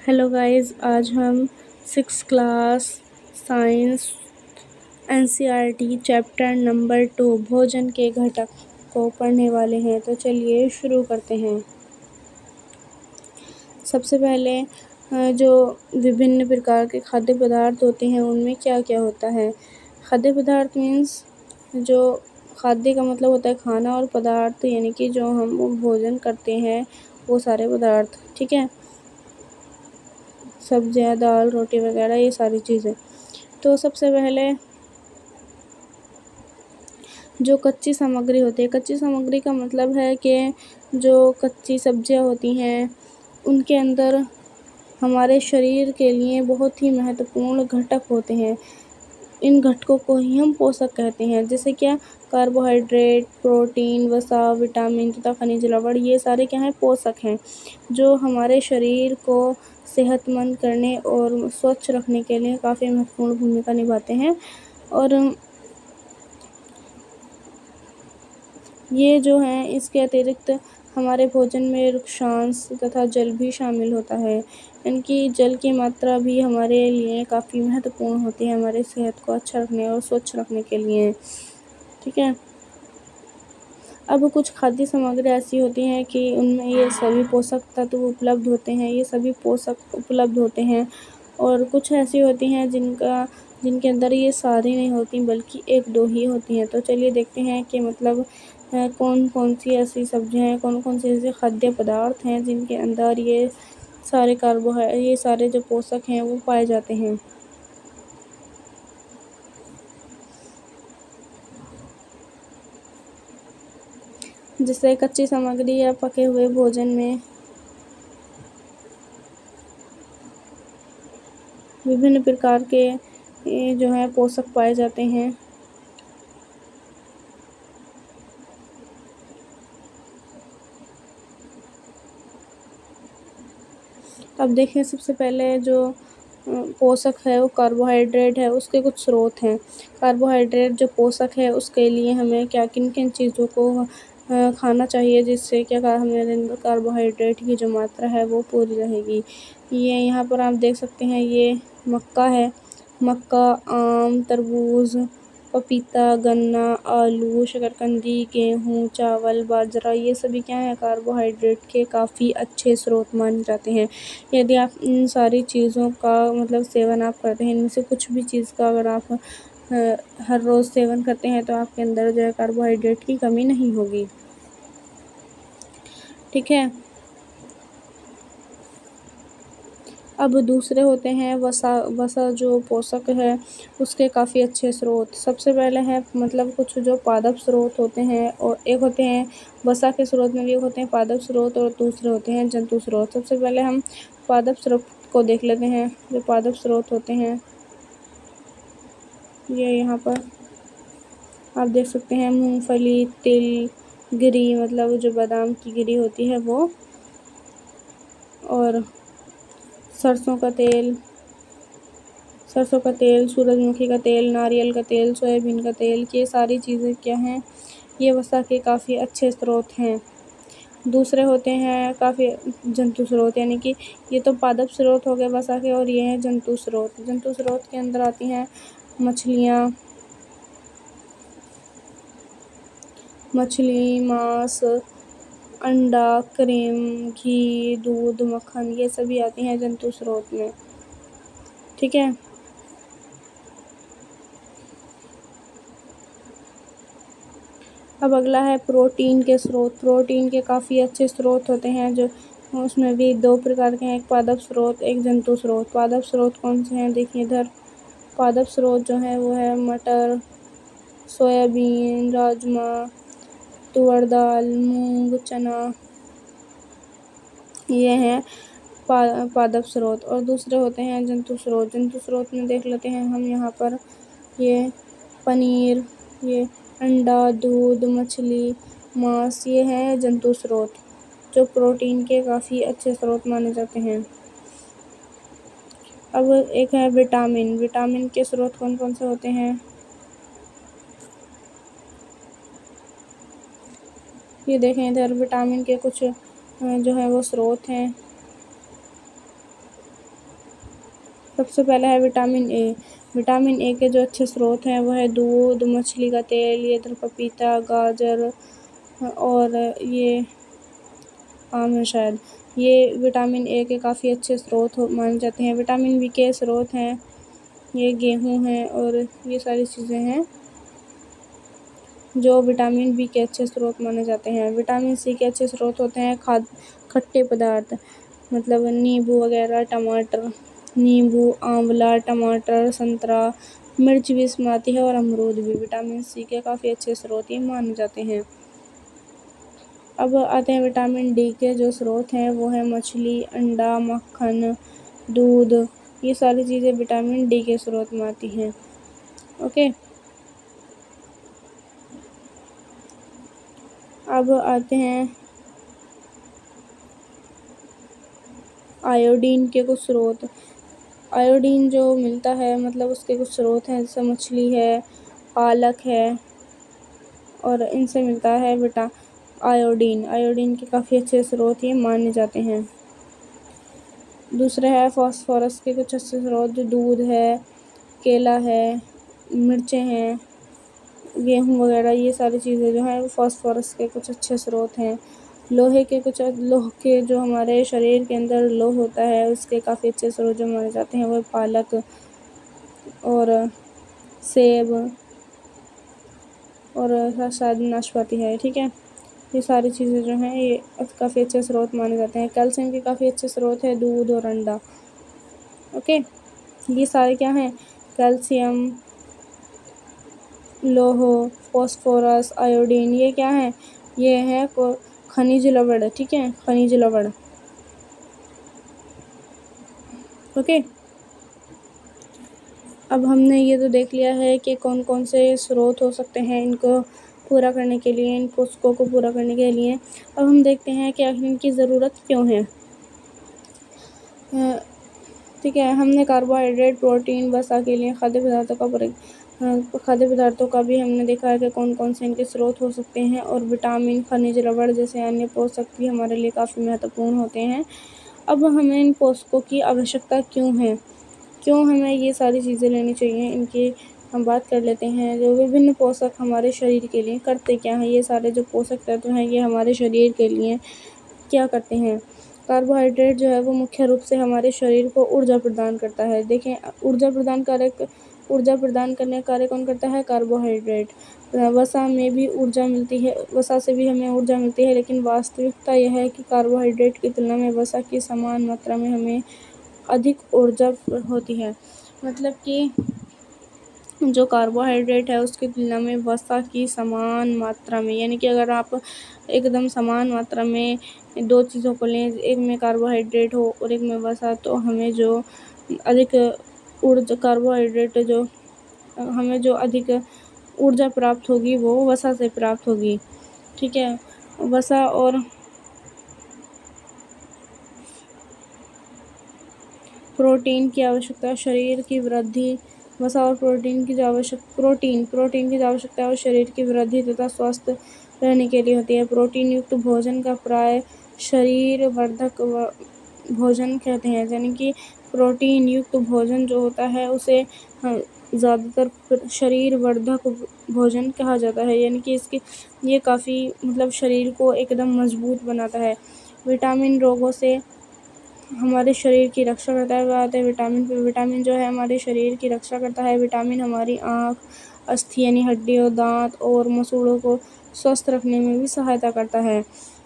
Hello guys, आज हम 6 class science NCERT chapter number 2 भोजन के घटक को पढ़ने वाले हैं। तो चलिए शुरू करते हैं। सबसे पहले जो विभिन्न प्रकार के खाद्य पदार्थ होते हैं उनमें क्या क्या होता है। खाद्य पदार्थ मीन्स जो खाद्य का मतलब होता है खाना, और पदार्थ यानी कि जो हम भोजन करते हैं वो सारे पदार्थ, ठीक है। सब्जियाँ, दाल, रोटी वगैरह ये सारी चीज़ें। तो सबसे पहले जो कच्ची सामग्री होती है, कच्ची सामग्री का मतलब है कि जो कच्ची सब्जियाँ होती हैं उनके अंदर हमारे शरीर के लिए बहुत ही महत्वपूर्ण घटक होते हैं। इन घटकों को ही हम पोषक कहते हैं। जैसे क्या, कार्बोहाइड्रेट, प्रोटीन, वसा, विटामिन तथा खनिज लवण, ये सारे क्या हैं, पोषक हैं जो हमारे शरीर को सेहतमंद करने और स्वच्छ रखने के लिए काफ़ी महत्वपूर्ण भूमिका निभाते हैं। और ये जो हैं इसके अतिरिक्त हमारे भोजन में वृक्षांश तथा जल भी शामिल होता है। इनकी जल की मात्रा भी हमारे लिए काफ़ी महत्वपूर्ण होती है, हमारे सेहत को अच्छा रखने और स्वच्छ रखने के लिए, ठीक है। अब कुछ खाद्य सामग्री ऐसी होती हैं कि उनमें ये सभी पोषक तत्व उपलब्ध होते हैं, ये सभी पोषक उपलब्ध होते हैं। और कुछ ऐसी होती हैं जिनके अंदर ये सारी नहीं होती बल्कि 1-2 ही होती हैं। तो चलिए देखते हैं कि मतलब कौन-कौन सी ऐसी सब्जियाँ हैं, कौन-कौन से ऐसे खाद्य पदार्थ हैं जिनके अंदर ये सारे जो पोषक हैं वो पाए जाते हैं। जैसे कच्ची सामग्री या पके हुए भोजन में विभिन्न प्रकार के जो है पोषक पाए जाते हैं। अब देखें, सबसे पहले जो पोषक है वो कार्बोहाइड्रेट है, उसके कुछ स्रोत हैं। कार्बोहाइड्रेट जो पोषक है उसके लिए हमें क्या किन-किन चीज़ों को खाना चाहिए जिससे क्या हमारे अंदर कार्बोहाइड्रेट की जो मात्रा है वो पूरी रहेगी। ये यहाँ पर आप देख सकते हैं, ये मक्का है। मक्का, आम, तरबूज़, पपीता, गन्ना, आलू, शकरकंदी, गेहूँ, चावल, बाजरा, ये सभी क्या हैं, कार्बोहाइड्रेट के काफ़ी अच्छे स्रोत माने जाते हैं। यदि आप इन सारी चीज़ों का मतलब सेवन आप करते हैं, इनमें से कुछ भी चीज़ का अगर आप हर रोज़ सेवन करते हैं तो आपके अंदर जो है कार्बोहाइड्रेट की कमी नहीं होगी, ठीक है। अब दूसरे होते हैं वसा जो पोषक है उसके काफ़ी अच्छे स्रोत। सबसे पहले है मतलब कुछ जो पादप स्रोत होते हैं, और एक होते हैं वसा के स्रोत में भी एक होते हैं पादप स्रोत, और दूसरे होते हैं जंतु स्रोत। सबसे पहले हम पादप स्रोत को देख लेते हैं। जो पादप स्रोत होते हैं ये यहाँ पर आप देख सकते हैं, मूँगफली, तिल, गिरी मतलब जो बादाम की गिरी होती है वो, और सरसों का तेल, सूरजमुखी का तेल, नारियल का तेल, सोयाबीन का तेल, ये सारी चीज़ें क्या हैं, ये वसा के काफ़ी अच्छे स्रोत हैं। दूसरे होते हैं काफ़ी जंतु स्रोत, यानी कि ये तो पादप स्रोत हो गए वसा के, और ये हैं जंतु स्रोत। जंतु स्रोत के अंदर आती हैं मछली, मांस, अंडा, क्रीम, घी, दूध, मक्खन, ये सभी आती हैं जंतु स्रोत में, ठीक है। अब अगला है प्रोटीन के स्रोत। प्रोटीन के काफ़ी अच्छे स्रोत होते हैं, जो उसमें भी 2 प्रकार के हैं, एक पादप स्रोत, एक जंतु स्रोत। पादप स्रोत कौन से हैं, देखिए इधर। पादप स्रोत जो है वो है मटर, सोयाबीन, राजमा, तुअर दाल, मूंग, चना, ये हैं पादप स्रोत। और दूसरे होते हैं जंतु स्रोत। जंतु स्रोत में देख लेते हैं हम यहाँ पर, ये पनीर, ये अंडा, दूध, मछली, मांस, ये हैं जंतु स्रोत जो प्रोटीन के काफ़ी अच्छे स्रोत माने जाते हैं। अब एक है विटामिन। विटामिन के स्रोत कौन कौन से होते हैं, ये देखें इधर। विटामिन के कुछ जो है वो स्रोत हैं। सबसे पहला है विटामिन ए। विटामिन ए के जो अच्छे स्रोत हैं वह है दूध, मछली का तेल, ये इधर पपीता, गाजर और ये आम है शायद। ये विटामिन ए के काफ़ी अच्छे स्रोत माने जाते हैं। विटामिन बी के स्रोत हैं ये गेहूँ हैं और ये सारी चीज़ें हैं जो विटामिन बी के अच्छे स्रोत माने जाते हैं। विटामिन सी के अच्छे स्रोत होते हैं खट्टे पदार्थ, मतलब नींबू वगैरह, टमाटर, नींबू, आंवला, टमाटर, संतरा, मिर्च भी इसमें आती है और अमरूद भी विटामिन सी के काफ़ी अच्छे स्रोत ये माने जाते हैं। अब आते हैं विटामिन डी के जो स्रोत हैं वो है मछली, अंडा, मक्खन, दूध, ये सारी चीज़ें विटामिन डी के स्रोत में आती हैं। ओके, अब आते हैं आयोडीन के कुछ स्रोत। आयोडीन जो मिलता है मतलब उसके कुछ स्रोत हैं, जैसे मछली है, पालक है और इनसे मिलता है आयोडीन। आयोडीन के काफ़ी अच्छे स्रोत ये माने जाते हैं। दूसरे है फास्फोरस के कुछ अच्छे स्रोत, जो दूध है, केला है, मिर्चें हैं, गेहूँ वगैरह, ये सारी चीज़ें जो हैं वो फास्फोरस के कुछ अच्छे स्रोत हैं। लोह के जो हमारे शरीर के अंदर लोह होता है उसके काफ़ी अच्छे स्रोत जो माने जाते हैं वो पालक और सेब और शायद नाशपाती है। ठीक है, ये सारी चीज़ें जो हैं ये काफ़ी अच्छे स्रोत माने जाते हैं। कैल्शियम के काफ़ी अच्छे स्रोत है दूध और अंडा। ओके, ये सारे क्या हैं? कैल्शियम, लोह, फास्फोरस, आयोडीन, ये क्या है? ये है खनिज लवण। ठीक है, खनिज लवण। ओके, अब हमने ये तो देख लिया है कि कौन कौन से स्रोत हो सकते हैं इनको पूरा करने के लिए, इन पोषकों को पूरा करने के लिए। अब हम देखते हैं कि आखिर इनकी ज़रूरत क्यों है। ठीक है, हमने कार्बोहाइड्रेट, प्रोटीन, वसा के लिए खाद्य पदार्थों का भी हमने देखा है कि कौन कौन से इनके स्रोत हो सकते हैं, और विटामिन, खनिज लवण जैसे अन्य पोषक भी हमारे लिए काफ़ी महत्वपूर्ण होते हैं। अब हमें इन पोषकों की आवश्यकता क्यों है, क्यों हमें ये सारी चीज़ें लेनी चाहिए, इनकी हम बात कर लेते हैं। जो विभिन्न पोषक हमारे शरीर के लिए करते क्या हैं, ये सारे जो पोषक तत्व हैं ये हमारे शरीर के लिए क्या करते हैं। कार्बोहाइड्रेट जो है वो मुख्य रूप से हमारे शरीर को ऊर्जा प्रदान करता है। देखें, ऊर्जा प्रदान करने का कार्य कौन करता है? कार्बोहाइड्रेट। वसा में भी ऊर्जा मिलती है, वसा से भी हमें ऊर्जा मिलती है, लेकिन वास्तविकता यह है कि कार्बोहाइड्रेट की तुलना में वसा की समान मात्रा में हमें अधिक ऊर्जा होती है। मतलब कि जो कार्बोहाइड्रेट है उसकी तुलना में वसा की समान मात्रा में, यानी कि अगर आप एकदम समान मात्रा में दो चीज़ों को लें, एक में कार्बोहाइड्रेट हो और एक में वसा, तो हमें जो अधिक ऊर्जा प्राप्त होगी वो वसा से प्राप्त होगी। ठीक है, वसा और प्रोटीन की आवश्यकता शरीर की वृद्धि, वसा और प्रोटीन की जो आवश्यकता है और शरीर की वृद्धि तथा स्वस्थ रहने के लिए होती है। प्रोटीन युक्त भोजन का प्राय शरीर वर्धक भोजन कहते हैं, यानी कि प्रोटीन युक्त भोजन जो होता है उसे ज़्यादातर शरीर वर्धक भोजन कहा जाता है, यानी कि ये काफ़ी मतलब शरीर को एकदम मजबूत बनाता है। विटामिन रोगों से हमारे शरीर की रक्षा करता है। आते हैं विटामिन पे। विटामिन जो है हमारे शरीर की रक्षा करता है। विटामिन हमारी आँख, अस्थि यानी हड्डियों, दांत और मसूड़ों को स्वस्थ रखने में भी सहायता करता है।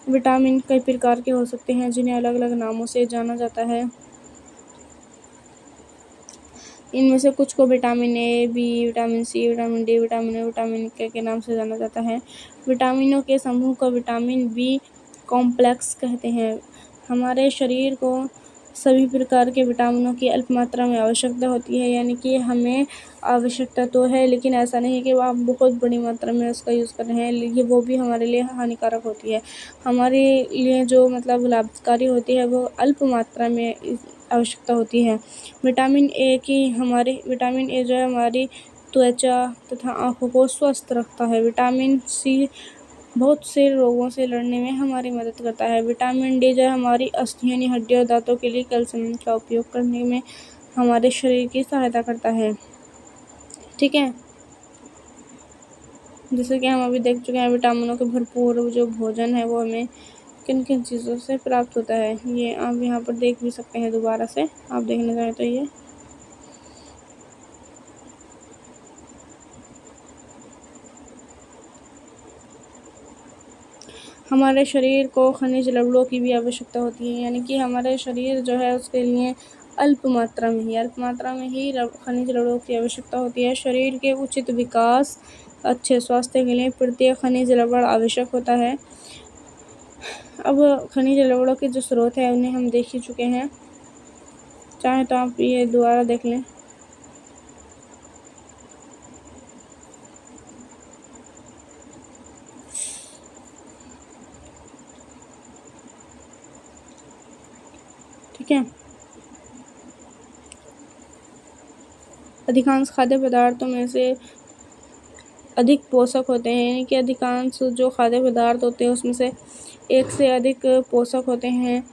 विटामिन कई प्रकार के हो सकते हैं जिन्हें अलग अलग नामों से जाना जाता है। इनमें से कुछ को vitamin A, B, vitamin C, vitamin D, vitamin A, vitamin के नाम से जाना जाता है। विटामिनों के समूह को विटामिन बी कॉम्प्लेक्स कहते हैं। हमारे शरीर को सभी प्रकार के विटामिनों की अल्प मात्रा में आवश्यकता होती है, यानी कि हमें आवश्यकता तो है लेकिन ऐसा नहीं कि आप बहुत बड़ी मात्रा में उसका यूज़ कर रहे हैं, ये वो भी हमारे लिए हानिकारक होती है। हमारे लिए जो मतलब लाभकारी होती है वो अल्प मात्रा में आवश्यकता होती है। विटामिन ए जो है हमारी त्वचा तथा आँखों को स्वस्थ रखता है। विटामिन सी बहुत से रोगों से लड़ने में हमारी मदद करता है। विटामिन डी जो है हमारी अस्थियों यानी हड्डियों और दांतों के लिए कैल्शियम का उपयोग करने में हमारे शरीर की सहायता करता है। ठीक है, जैसे कि हम अभी देख चुके हैं विटामिनों के भरपूर जो भोजन है वो हमें किन किन चीज़ों से प्राप्त होता है, ये आप यहाँ पर देख भी सकते हैं। दोबारा से आप देखना चाहें तो ये हमारे शरीर को खनिज लवणों की भी आवश्यकता होती है, यानी कि हमारे शरीर जो है उसके लिए अल्प मात्रा में ही खनिज लवणों की आवश्यकता होती है। शरीर के उचित विकास, अच्छे स्वास्थ्य के लिए प्रत्येक खनिज लवण आवश्यक होता है। अब खनिज लवणों के जो स्रोत है उन्हें हम देख ही चुके हैं, चाहे तो आप ये दोबारा देख लें। ठीक है, अधिकांश खाद्य पदार्थों में से अधिक पोषक होते हैं, यानी कि अधिकांश जो खाद्य पदार्थ होते हैं उसमें से एक से अधिक पोषक होते हैं।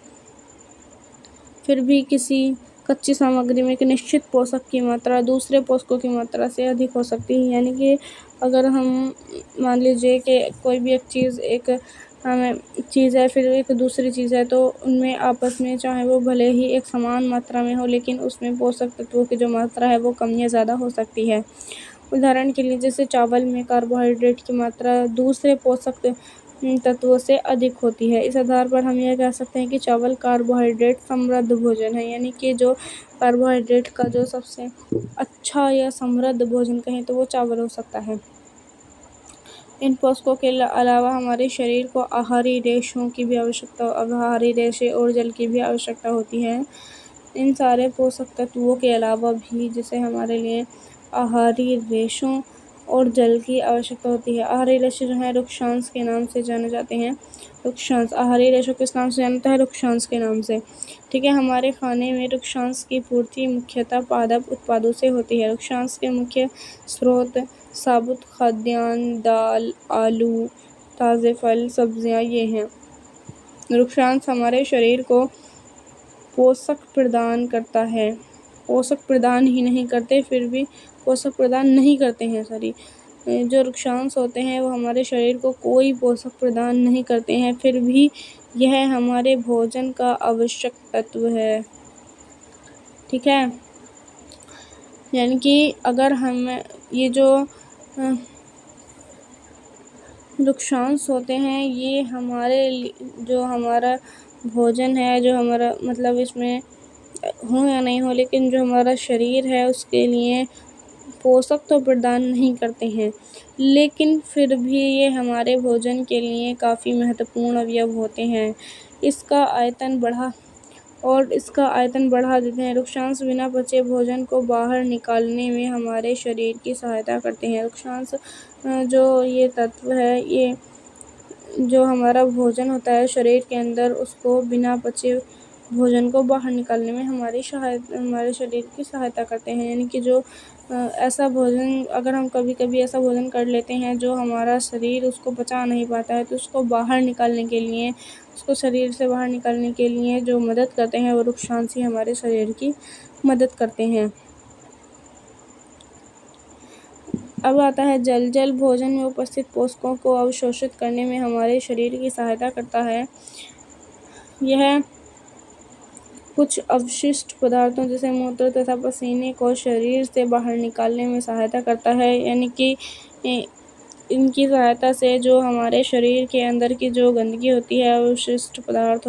फिर भी किसी कच्ची सामग्री में एक निश्चित पोषक की मात्रा दूसरे पोषकों की मात्रा से अधिक हो सकती है, यानी कि अगर हम मान लीजिए कि कोई भी एक चीज़ हमें चीज़ है, फिर एक दूसरी चीज़ है, तो उनमें आपस में चाहे वो भले ही एक समान मात्रा में हो, लेकिन उसमें पोषक तत्वों की जो मात्रा है वो कम या ज़्यादा हो सकती है। उदाहरण के लिए जैसे चावल में कार्बोहाइड्रेट की मात्रा दूसरे पोषक तत्वों से अधिक होती है। इस आधार पर हम यह कह सकते हैं कि चावल कार्बोहाइड्रेट समृद्ध भोजन है, यानी कि जो कार्बोहाइड्रेट का जो सबसे अच्छा या समृद्ध भोजन कहें तो वो चावल हो सकता है। इन पोषकों के अलावा हमारे शरीर को आहारी रेशे और जल की भी आवश्यकता होती है। इन सारे पोषक तत्वों के अलावा भी जैसे हमारे लिए आहारी रेशों और जल की आवश्यकता होती है। आहारी रेशे जो हैं रुक्षांश के नाम से जाने जाते हैं। रुक्षांश, आहारी रेशों किस नाम से जानता है? रुक्षांश के नाम से। ठीक है, हमारे खाने में रुक्षांश की पूर्ति मुख्यतः पादप उत्पादों से होती है। रुक्षांश के मुख्य स्रोत साबुत खाद्यान्न, दाल, आलू, ताज़े फल, सब्जियां ये हैं। रुक्षांश हमारे शरीर को पोषक प्रदान करता है, पोषक प्रदान ही नहीं करते, फिर भी पोषक प्रदान नहीं करते हैं जो रुक्षांश होते हैं वो हमारे शरीर को कोई पोषक प्रदान नहीं करते हैं, फिर भी यह हमारे भोजन का आवश्यक तत्व है। ठीक है, यानी कि अगर हम ये जो रुक्षांश होते हैं ये जो हमारा भोजन है, जो हमारा मतलब इसमें हो या नहीं हो, लेकिन जो हमारा शरीर है उसके लिए पोषक तो प्रदान नहीं करते हैं, लेकिन फिर भी ये हमारे भोजन के लिए काफ़ी महत्वपूर्ण अवयव होते हैं। इसका आयतन बढ़ा देते हैं। रुक्षांश बिना पचे भोजन को बाहर निकालने में हमारे शरीर की सहायता करते हैं। रुक्षांश जो ये तत्व है, ये जो हमारा भोजन होता है शरीर के अंदर, उसको बिना पचे भोजन को बाहर निकालने में हमारे शरीर की सहायता करते हैं। यानी कि जो ऐसा भोजन, अगर हम कभी कभी ऐसा भोजन कर लेते हैं जो हमारा शरीर उसको पचा नहीं पाता है, तो उसको शरीर से बाहर निकालने के लिए जो मदद करते हैं वो रुक्षांश ही हमारे शरीर की मदद करते हैं। अब आता है जल भोजन में उपस्थित पोषकों को अवशोषित करने में हमारे शरीर की सहायता करता है। यह कुछ अवशिष्ट पदार्थों जैसे मूत्र तथा पसीने को शरीर से बाहर निकालने में सहायता करता है, यानी कि इनकी सहायता से जो हमारे शरीर के अंदर की जो गंदगी होती है, अपशिष्ट पदार्थ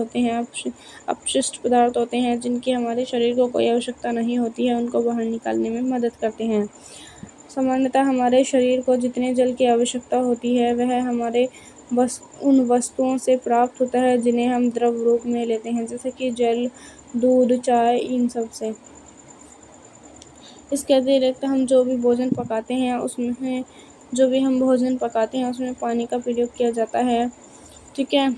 होते हैं जिनकी हमारे शरीर को कोई आवश्यकता नहीं होती है, उनको बाहर निकालने में मदद करते हैं। सामान्यतः हमारे शरीर को जितने जल की आवश्यकता होती है वह हमारे उन वस्तुओं से प्राप्त होता है जिन्हें हम द्रव रूप में लेते हैं, जैसे कि जल, दूध, चाय, इन सब से। इसके अतिरिक्त हम जो भी भोजन पकाते हैं उसमें पानी का प्रयोग किया जाता है। ठीक है,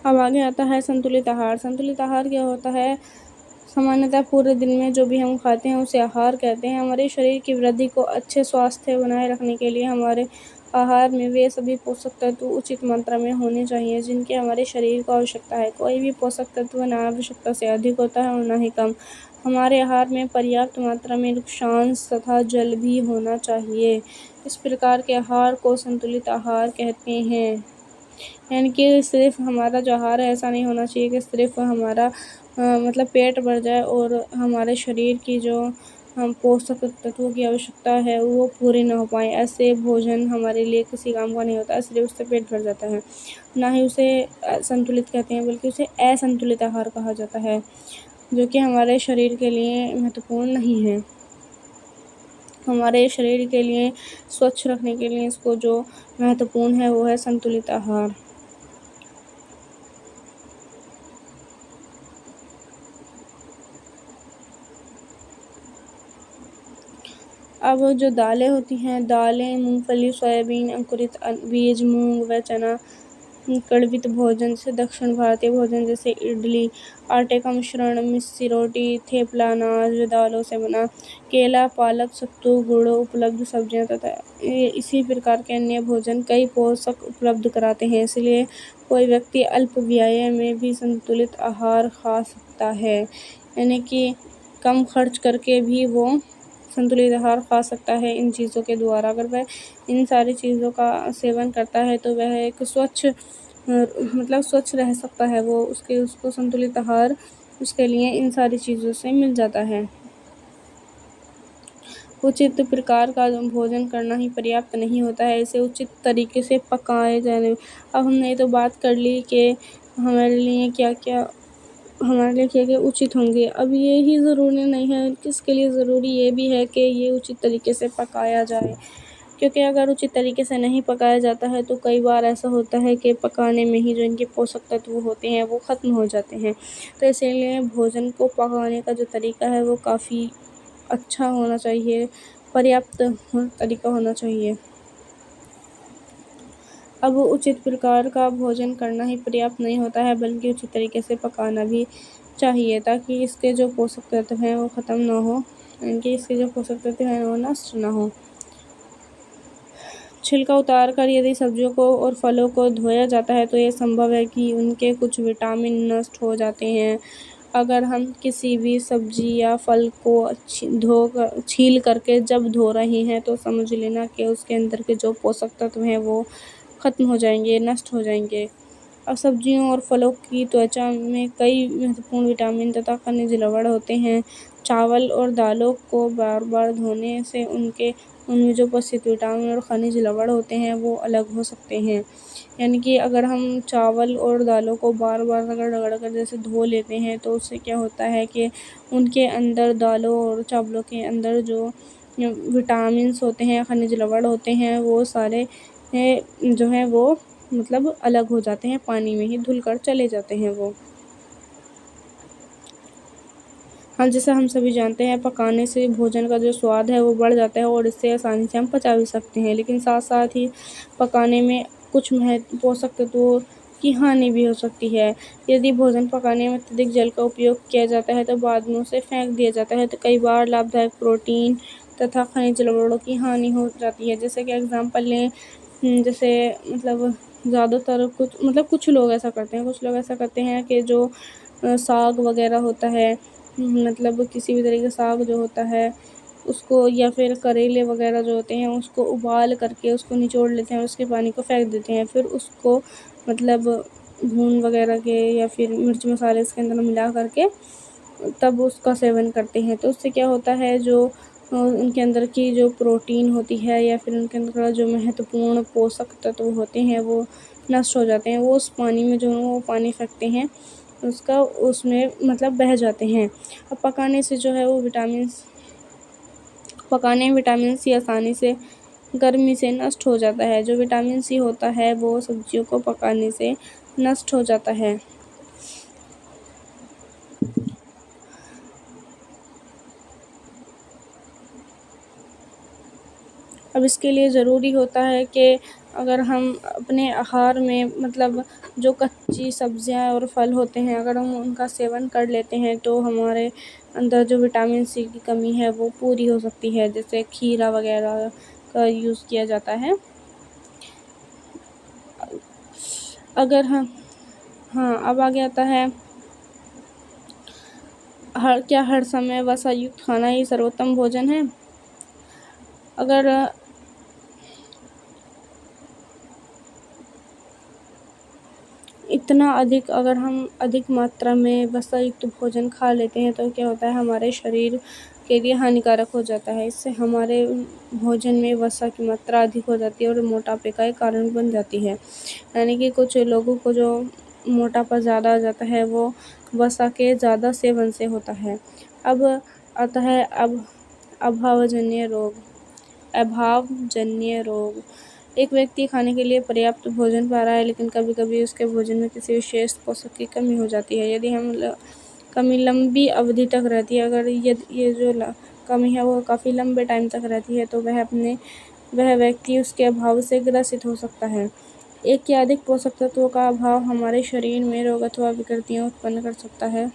अब आगे आता है संतुलित आहार। संतुलित आहार क्या होता है? सामान्यतः पूरे दिन में जो भी हम खाते हैं उसे आहार कहते हैं। हमारे शरीर की वृद्धि को अच्छे स्वास्थ्य बनाए रखने के लिए आहार में वे सभी पोषक तत्व उचित मात्रा में होने चाहिए जिनकी हमारे शरीर को आवश्यकता है। कोई भी पोषक तत्व न आवश्यकता से अधिक होता है और न ही कम। हमारे आहार में पर्याप्त मात्रा में लुक्सांश तथा जल भी होना चाहिए। इस प्रकार के आहार को संतुलित आहार कहते हैं। यानी कि सिर्फ हमारा जो आहार है ऐसा नहीं होना चाहिए कि सिर्फ हमारा मतलब पेट भर जाए और हमारे शरीर की जो हम पोषक तत्वों की आवश्यकता है वो पूरी ना हो पाए। ऐसे भोजन हमारे लिए किसी काम का नहीं होता, सिर्फ उससे पेट भर जाता है। ना ही उसे संतुलित कहते हैं बल्कि उसे असंतुलित आहार कहा जाता है, जो कि हमारे शरीर के लिए महत्वपूर्ण नहीं है। हमारे शरीर के लिए स्वच्छ रखने के लिए इसको जो महत्वपूर्ण है वो है संतुलित आहार। अब जो दालें होती हैं, दालें, मूंगफली, सोयाबीन, अंकुरित बीज, मूंग व चना, कड़वित भोजन जैसे दक्षिण भारतीय भोजन जैसे इडली, आटे का मिश्रण, मिस्सी रोटी, थेपला, अनाज व दालों से बना, केला, पालक, सत्तू, गुड़, उपलब्ध सब्जियां तथा इसी प्रकार के अन्य भोजन कई पोषक उपलब्ध कराते हैं। इसलिए कोई व्यक्ति अल्प व्यय में भी संतुलित आहार खा सकता है। यानी कि कम खर्च करके भी वो संतुलित आहार खा सकता है इन चीज़ों के द्वारा। अगर वह इन सारी चीज़ों का सेवन करता है तो वह एक मतलब स्वच्छ रह सकता है। वो उसको संतुलित आहार उसके लिए इन सारी चीज़ों से मिल जाता है। उचित प्रकार का भोजन करना ही पर्याप्त नहीं होता है, इसे उचित तरीके से पकाए जाने। अब हमने तो बात कर ली कि हमारे लिए क्या क्या उचित होंगे। अब ये ही ज़रूरी नहीं है, किसके लिए ज़रूरी ये भी है कि ये उचित तरीके से पकाया जाए, क्योंकि अगर उचित तरीके से नहीं पकाया जाता है तो कई बार ऐसा होता है कि पकाने में ही जो इनके पोषक तत्व होते हैं वो ख़त्म हो जाते हैं। तो इसीलिए भोजन को पकाने का जो तरीका है वो काफ़ी अच्छा होना चाहिए, पर्याप्त तरीका होना चाहिए। अब उचित प्रकार का भोजन करना ही पर्याप्त नहीं होता है बल्कि उचित तरीके से पकाना भी चाहिए ताकि इसके जो पोषक तत्व हैं वो ख़त्म ना हो, इसके जो पोषक तत्व हैं वो नष्ट ना हो। छिलका उतार कर यदि सब्जियों को और फलों को धोया जाता है तो ये संभव है कि उनके कुछ विटामिन नष्ट हो जाते हैं। अगर हम किसी भी सब्जी या फल को छील करके जब धो रहे हैं तो समझ लेना कि उसके अंदर के जो पोषक तत्व हैं वो ख़त्म हो जाएंगे, नष्ट हो जाएंगे। अब सब्जियों और फलों की त्वचा में कई महत्वपूर्ण विटामिन तथा खनिज लवण होते हैं। चावल और दालों को बार बार धोने से उनमें जो उपस्थित विटामिन और खनिज लवण होते हैं वो अलग हो सकते हैं। यानी कि अगर हम चावल और दालों को बार बार रगड़ कर जैसे धो लेते हैं तो उससे क्या होता है कि उनके अंदर, दालों और चावलों के अंदर जो विटामिन्स होते हैं, खनिज लवण होते हैं वो सारे जो है वो मतलब अलग हो जाते हैं, पानी में ही धुल कर चले जाते हैं वो। हाँ, जैसा हम सभी जानते हैं पकाने से भोजन का जो स्वाद है वो बढ़ जाता है और इससे आसानी से हम पचा भी सकते हैं, लेकिन साथ साथ ही पकाने में कुछ पोषक तत्वों की हानि भी हो सकती है। यदि भोजन पकाने में अत्यधिक जल का उपयोग किया जाता है तो बाद में उसे फेंक दिया जाता है तो कई बार लाभदायक प्रोटीन तथा खनिज लवणों की हानि हो जाती है। जैसे कि एग्जाम्पल लें, जैसे मतलब ज़्यादातर कुछ लोग ऐसा करते हैं कि जो साग वगैरह होता है, मतलब किसी भी तरीके का साग जो होता है उसको, या फिर करेले वगैरह जो होते हैं उसको उबाल करके उसको निचोड़ लेते हैं और उसके पानी को फेंक देते हैं। फिर उसको मतलब भून वगैरह के या फिर मिर्च मसाले इसके अंदर मिला करके तब उसका सेवन करते हैं। तो उससे क्या होता है, जो उनके अंदर की जो प्रोटीन होती है या फिर उनके अंदर का जो महत्वपूर्ण पोषक तत्व होते हैं वो नष्ट हो जाते हैं। वो उस पानी में जो वो पानी फेंकते हैं उसमें मतलब बह जाते हैं। अब पकाने में विटामिन सी आसानी से गर्मी से नष्ट हो जाता है। जो विटामिन सी होता है वो सब्जियों को पकाने से नष्ट हो जाता है। अब इसके लिए ज़रूरी होता है कि अगर हम अपने आहार में मतलब जो कच्ची सब्जियां और फल होते हैं अगर हम उनका सेवन कर लेते हैं तो हमारे अंदर जो विटामिन सी की कमी है वो पूरी हो सकती है। जैसे खीरा वगैरह का यूज़ किया जाता है अगर हम हाँ, अब आगे आता है क्या हर समय वसा युक्त खाना ही सर्वोत्तम भोजन है? अगर अगर हम अधिक मात्रा में वसा युक्त भोजन खा लेते हैं तो क्या होता है, हमारे शरीर के लिए हानिकारक हो जाता है। इससे हमारे भोजन में वसा की मात्रा अधिक हो जाती है और मोटापे का एक कारण बन जाती है। यानी कि कुछ लोगों को जो मोटापा ज़्यादा आ जाता है वो वसा के ज़्यादा सेवन से होता है। अब आता है अभावजन्य रोग। एक व्यक्ति खाने के लिए पर्याप्त भोजन पा रहा है, लेकिन कभी-कभी उसके भोजन में किसी विशेष पोषक की कमी हो जाती है। यदि कमी लंबी अवधि तक रहती है, अगर ये जो कमी है वो काफ़ी लंबे टाइम तक रहती है, तो वह व्यक्ति उसके अभाव से ग्रसित हो सकता है। एक या अधिक पोषक तत्वों का अभाव हमारे शरीर में रोग अथवा विकृतियाँ उत्पन्न कर सकता है।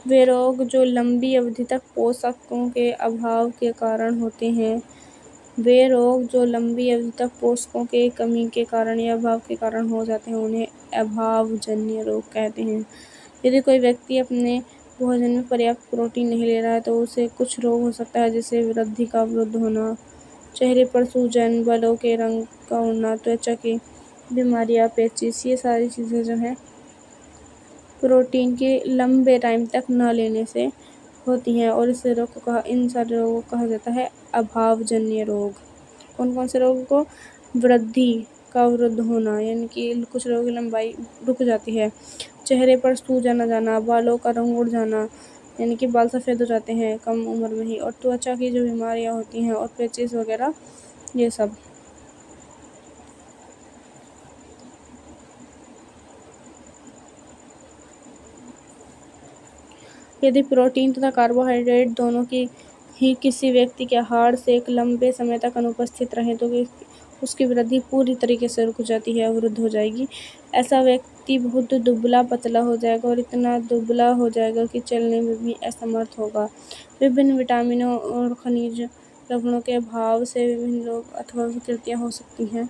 वे रोग जो लंबी अवधि तक पोषकों के अभाव के कारण होते हैं, पोषकों के कमी के कारण या अभाव के कारण हो जाते हैं, उन्हें अभावजन्य रोग कहते हैं। यदि कोई व्यक्ति अपने भोजन में पर्याप्त प्रोटीन नहीं ले रहा है तो उसे कुछ रोग हो सकता है, जैसे वृद्धि का अवरुद्ध होना, चेहरे पर सूजन, बालों के रंग का उड़ना, त्वचा की बीमारियां, पेचिश। ये सारी चीज़ें जो हैं प्रोटीन के लंबे टाइम तक न लेने से होती हैं और इन सारे रोगों को कहा जाता है अभावजन्य रोग। कौन कौन से रोगों को? वृद्धि का अवरुद्ध होना, यानी कि कुछ रोगों की लंबाई रुक जाती है। चेहरे पर सूजन आ जाना, बालों का रंग उड़ जाना, यानी कि बाल सफ़ेद हो जाते हैं कम उम्र में ही, और त्वचा की जो बीमारियां होती हैं और पेचिश वगैरह, ये सब। यदि प्रोटीन तथा कार्बोहाइड्रेट दोनों की ही किसी व्यक्ति के आहार से एक लंबे समय तक अनुपस्थित रहे तो उसकी वृद्धि पूरी तरीके से रुक जाती है, अवरुद्ध हो जाएगी। ऐसा व्यक्ति बहुत दुबला पतला हो जाएगा और इतना दुबला हो जाएगा कि चलने में भी असमर्थ होगा। विभिन्न विटामिनों और खनिज लवणों के अभाव से विभिन्न रोग अथवा विकृतियां हो सकती हैं।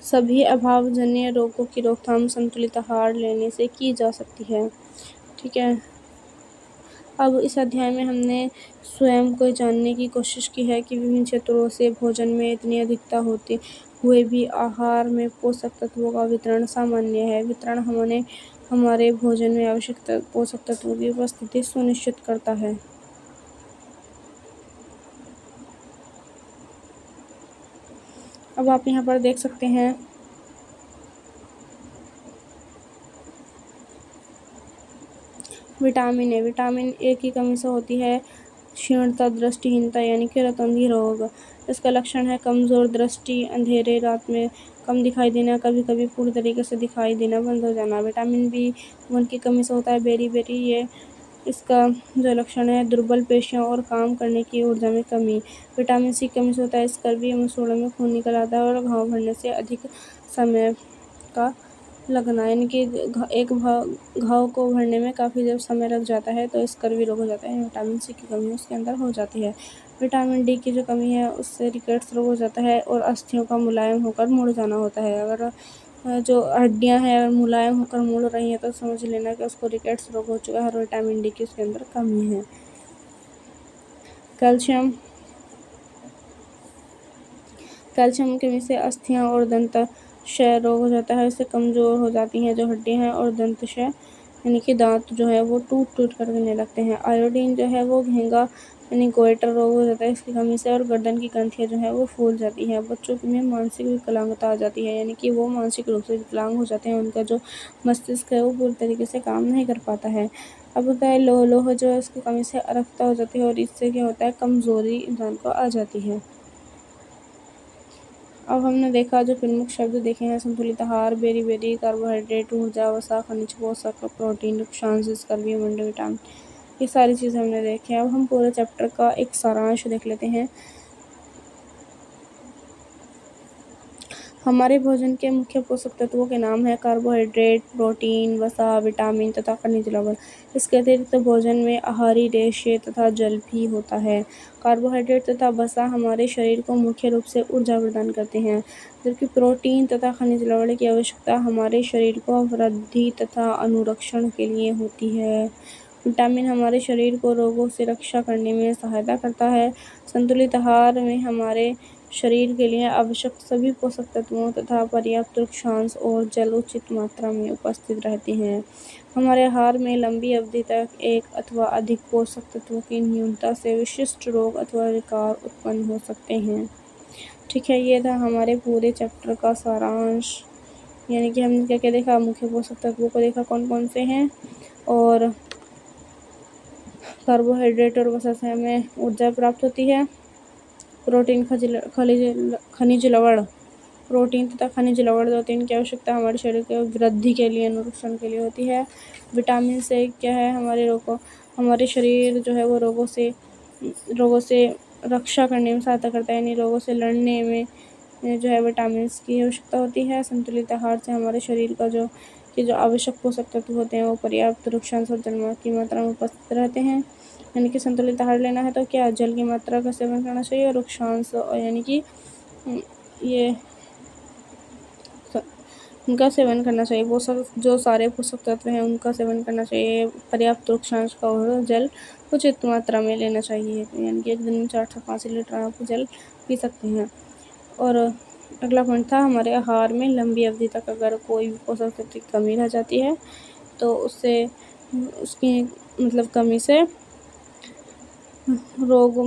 सभी अभावजन्य रोगों की रोकथाम संतुलित आहार लेने से की जा सकती है। ठीक है। अब इस अध्याय में हमने स्वयं को जानने की कोशिश की है कि विभिन्न क्षेत्रों से भोजन में इतनी अधिकता होते हुए भी आहार में पोषक तत्वों का वितरण सामान्य है। वितरण हमारे भोजन में आवश्यक पोषक तत्वों की उपस्थिति सुनिश्चित करता है। अब आप यहाँ पर देख सकते हैं विटामिन ए की कमी से होती है क्षीणता, दृष्टिहीनता यानी कि रतौंधी रोग। इसका लक्षण है कमजोर दृष्टि, अंधेरे रात में कम दिखाई देना, कभी कभी पूरी तरीके से दिखाई देना बंद हो जाना। विटामिन B1 की कमी से होता है बेरी ये इसका जो लक्षण है दुर्बल पेशियां और काम करने की ऊर्जा में कमी। विटामिन C की कमी से होता है स्कर्वी, मसूड़ों में खून निकल आता है और घाव भरने से अधिक समय का लगना, यानी कि एक घाव को भरने में काफ़ी जब समय लग जाता है तो स्कर्वी रोग हो जाता है। विटामिन C की कमी उसके अंदर हो जाती है। विटामिन D की जो कमी है उससे रिकेट्स रोग हो जाता है और अस्थियों का मुलायम होकर मुड़ जाना होता है। अगर जो हड्डियां हैं मुलायम होकर मुड़ रही हैं तो समझ लेना कि उसको रिकेट्स रोग हो चुका है और विटामिन D की उसके अंदर कमी है। कैल्शियम की कमी से अस्थियां और दंताशय रोग हो जाता है। इससे कमजोर हो जाती हैं जो हड्डियां हैं और दंताशय यानी कि दांत जो है वो टूट कर गिरने लगते हैं। आयोडीन जो है वो घेंगा यानी गोइटर रोग हो जाता है इसकी कमी से, और गर्दन की ग्रंथियां जो है वो फूल जाती है। बच्चों में मानसिक विकलांगता आ जाती है, यानी कि वो मानसिक रूप से विकलांग हो जाते हैं, उनका जो मस्तिष्क है वो पूरी तरीके से काम नहीं कर पाता है। अब होता है लोह जो है उसकी कमी से अरक्ता हो जाती है और इससे क्या होता है कमजोरी इंसान को आ जाती है। अब हमने देखा जो प्रमुख शब्द देखे हैं संतुलित आहार, बेरी कार्बोहाइड्रेट, ऊर्जा, वसा, खनिज, पोषक, प्रोटीन, नुकसान, स्कर्वी, विटामिन, ये सारी चीज़ें हमने देखी हैं। अब हम पूरे चैप्टर का एक सारांश देख लेते हैं। हमारे भोजन के मुख्य पोषक तत्वों के नाम हैं कार्बोहाइड्रेट, प्रोटीन, वसा, विटामिन तथा खनिज लवण। इसके अतिरिक्त भोजन में आहारी रेशे तथा जल भी होता है। कार्बोहाइड्रेट तथा वसा हमारे शरीर को मुख्य रूप से ऊर्जा प्रदान करते हैं, जबकि प्रोटीन तथा खनिज लवण की आवश्यकता हमारे शरीर को वृद्धि तथा अनुरक्षण के लिए होती है। विटामिन हमारे शरीर को रोगों से रक्षा करने में सहायता करता है। संतुलित आहार में हमारे शरीर के लिए आवश्यक सभी पोषक तत्वों तथा पर्याप्त अक्षांश और जल उचित मात्रा में उपस्थित रहते हैं। हमारे आहार में लंबी अवधि तक एक अथवा अधिक पोषक तत्वों की न्यूनता से विशिष्ट रोग अथवा विकार उत्पन्न हो सकते हैं। ठीक है, ये था हमारे पूरे चैप्टर का सारांश। यानी कि हमने क्या क्या देखा, मुख्य पोषक तत्वों को देखा कौन कौन से हैं, और कार्बोहाइड्रेट और वसा से हमें ऊर्जा प्राप्त होती है। प्रोटीन, खनिज लवण, प्रोटीन तथा खनिज लवण दो तीन की आवश्यकता हमारे शरीर के वृद्धि के लिए, अनुरक्षण के लिए होती है। विटामिन से क्या है, हमारे शरीर जो है वो रोगों से रक्षा करने में सहायता करता है, यानी रोगों से लड़ने में जो है विटामिन की आवश्यकता होती है। संतुलित आहार से हमारे शरीर का जो आवश्यक पोषक तत्व होते हैं वो पर्याप्त वृक्षांश और जल की मात्रा में उपस्थित रहते हैं। यानी कि संतुलित आहार लेना है तो क्या, जल की मात्रा का सेवन करना चाहिए और वृक्षांश यानी कि ये उनका सेवन करना चाहिए। पोषक जो सारे पोषक तत्व हैं उनका सेवन करना चाहिए। पर्याप्त वृक्षांश का और जल उचित मात्रा में लेना चाहिए, यानी कि एक दिन में 4 से 5 लीटर आप जल पी सकते हैं। और अगला पॉइंट था हमारे आहार में लंबी अवधि तक अगर कोई पोषक तत्व की कमी रह जाती है तो उसकी कमी से रोग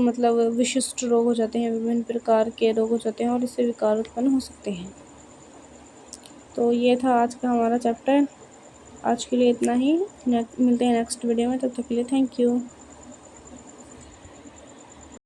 विशिष्ट रोग हो जाते हैं, विभिन्न प्रकार के रोग हो जाते हैं और इससे विकार उत्पन्न हो सकते हैं। तो ये था आज का हमारा चैप्टर। आज के लिए इतना ही, मिलते हैं नेक्स्ट वीडियो में, तब तक के लिए थैंक यू।